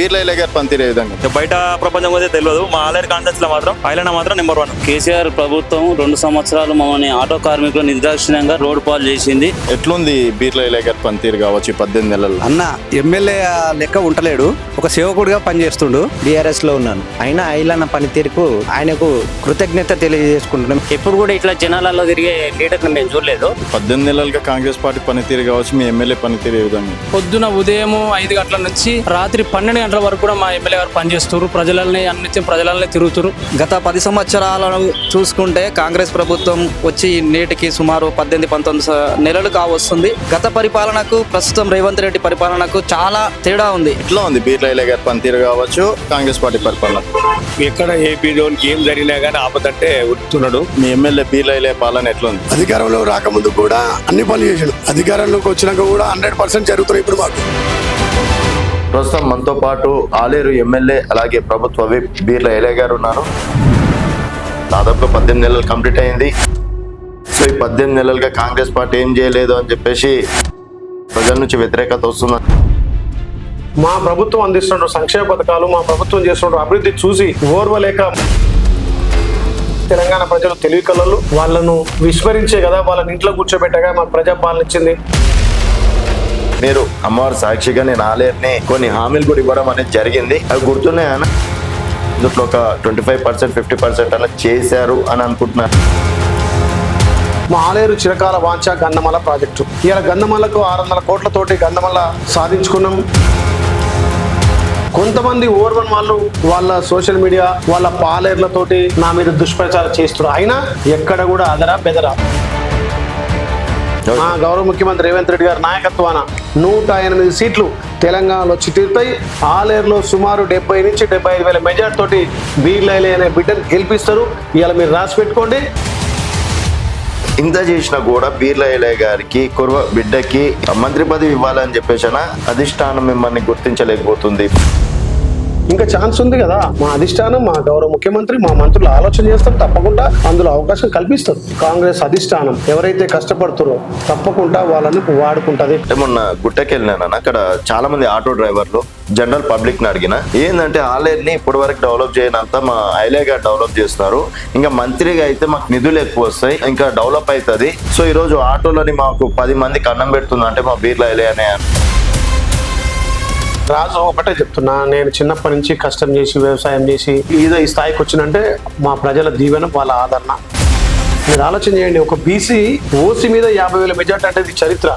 బీర్లా ఐలయ్య గారి పనితీరు ఏ విధంగా? బయట ప్రపంచం అయితే తెలియదు, మా ఆలయ కాన్సెప్ట్స్ లో మాత్రం ఐలన్న మాత్రం నెంబర్ 1. కేసీఆర్ ప్రభుత్వం 2 సంవత్సరాలు మమ్మల్ని ఆటో కార్మికులు నిర్దాక్షిణ్యంగా రోడ్డు పాలు చేసింది. ఎట్లుంది బీర్లా ఐలయ్య గారి పనితీరు కావచ్చు 18 నెలలు? అన్న ఎమ్మెల్యే లెక్క ఉంటలేడు, ఒక సేవకుడిగా పనిచేస్తుండు. బీఆర్ఎస్ లో ఉన్నాను. అయినా ఐలన్న పనితీరుకు ఆయనకు కృతజ్ఞత తెలియజేసుకుంటున్నాం. ఎప్పుడు కూడా ఇట్లా జనాలలో తిరిగే లీడర్ని మేము చూడలేదు. 18 నెలలుగా కాంగ్రెస్ పార్టీ పనితీరు కావచ్చు, మీ ఎమ్మెల్యే పనితీరు ఏ విధంగా? పొద్దున ఉదయం 5 గంటల నుంచి రాత్రి 12 గంటల వరకు కూడా మా ఎమ్మెల్యే గారు పనిచేస్తారు. నిత్యం ప్రజలనే తిరుగుతారు. గత 10 సంవత్సరాలను చూసుకుంటే కాంగ్రెస్ ప్రభుత్వం వచ్చి నేటికి సుమారు 18-19 నెలలు కావస్తుంది. గత పరిపాలనకు ప్రస్తుతం రేవంత్ రెడ్డి పరిపాలనకు చాలా తేడా ఉంది. ఎట్లా ఉంది బీర్లా ఐలయ్య గారి పనితీరు కావచ్చు, కాంగ్రెస్ పార్టీ పరిపాలన? ఎక్కడ ఏపీలోనికి ఏం జరిగినా కానీ ఆపదంటే ఉడుతున్నాడు. మీ ఎమ్మెల్యే బీర్లా ఐలయ్య పాలన ఎట్లా ఉంది? అధికారంలో రాకముందు కూడా అన్ని పనులు చేసాడు, అధికారంలోకి వచ్చినాక కూడా 100% జరుగుతున్నాయి ఇప్పుడు మాకు. ప్రస్తుతం మనతో పాటు ఆలేరు ఎమ్మెల్యే అలాగే ప్రభుత్వ విప్ బీర్లా ఐలయ్య గారు ఉన్నారు. దాదాపు 18 నెలలు కంప్లీట్ అయింది. సో ఈ 18 నెలలుగా కాంగ్రెస్ పార్టీ ఏం చేయలేదు అని చెప్పేసి ప్రజల నుంచి వ్యతిరేకత వస్తుంది. మా ప్రభుత్వం అందిస్తున్న సంక్షేమ పథకాలు, మా ప్రభుత్వం చేస్తున్న అభివృద్ధి చూసి ఓర్వలేక తెలంగాణ ప్రజలు తెలివి కలలు వాళ్ళను విస్మరించే కదా, వాళ్ళని ఇంట్లో కూర్చోబెట్టగా మాకు ప్రజాపాలన ఇచ్చింది. మీరు అమ్మవారి సాక్షిగా నేను ఆలేరుని కొన్ని హామీలు కూడా ఇవ్వడం అనేది జరిగింది. అవి గుర్తున్నాయన్న? ఇందులో ఒక 25%, 50% అలా చేశారు అని అనుకుంటున్నారు. మా ఆలేరు చిరకాల వాంఛ గంధమల ప్రాజెక్టు. ఇలా గంధమలకు 600 కోట్లతోటి గంధమల సాధించుకున్నాం. కొంతమంది ఓర్వన్ వాళ్ళు వాళ్ళ సోషల్ మీడియా వాళ్ళ పాలేర్లతోటి నా మీద దుష్ప్రచారం చేస్తున్నారు. అయినా ఎక్కడ కూడా అదరా బెదరా మా గౌరవ ముఖ్యమంత్రి రేవంత్ రెడ్డి గారి నాయకత్వాన 108 సీట్లు తెలంగాణలో వచ్చి తీరుతాయి. ఆలేరులో సుమారు 70 నుంచి 75 వేల మెజార్టీ తోటి బీర్లా ఐలయ్య అనే బిడ్డను గెలిపిస్తారు. ఇవాళ మీరు రాసి పెట్టుకోండి. ఇంత చేసినా కూడా బీర్లా ఐలయ్య గారికి కుర్వ బిడ్డకి మంత్రి పదవి ఇవ్వాలని చెప్పేసిన అధిష్టానం మిమ్మల్ని గుర్తించలేకపోతుంది. ఇంకా ఛాన్స్ ఉంది కదా. మా అధిష్టానం, మా గౌరవ ముఖ్యమంత్రి, మా మంత్రులు ఆలోచన చేస్తారు, తప్పకుండా అందులో అవకాశం కల్పిస్తారు. కాంగ్రెస్ అధిష్టానం ఎవరైతే కష్టపడుతారో తప్పకుండా వాళ్ళని వాడుకుంటది. మొన్న గుట్టకి వెళ్ళినాను, అక్కడ చాలా మంది ఆటో డ్రైవర్లు జనరల్ పబ్లిక్ ని అడిగిన ఏంటంటే ఆలేరుని ఇప్పటి వరకు డెవలప్ చేయనంత మా ఐలయ్య గారు డెవలప్ చేస్తున్నారు. ఇంకా మంత్రిగా అయితే మాకు నిధులు ఎక్కువ వస్తాయి, ఇంకా డెవలప్ అవుతుంది. సో ఈ రోజు ఆటోలని మాకు 10 మందికి అన్నం పెడుతుంది అంటే మా బీర్లా ఐలయ్య అనే. రాజు ఒకటే చెప్తున్నా, నేను చిన్నప్పటి నుంచి కష్టం చేసి వ్యవసాయం చేసి ఈ స్థాయికి వచ్చినంటే మా ప్రజల దీవెన, వాళ్ళ ఆదరణ. మీరు ఆలోచన చేయండి, ఒక బీసీ ఓసీ మీద 50 వేల మెజార్టీ అంటే ఇది చరిత్ర.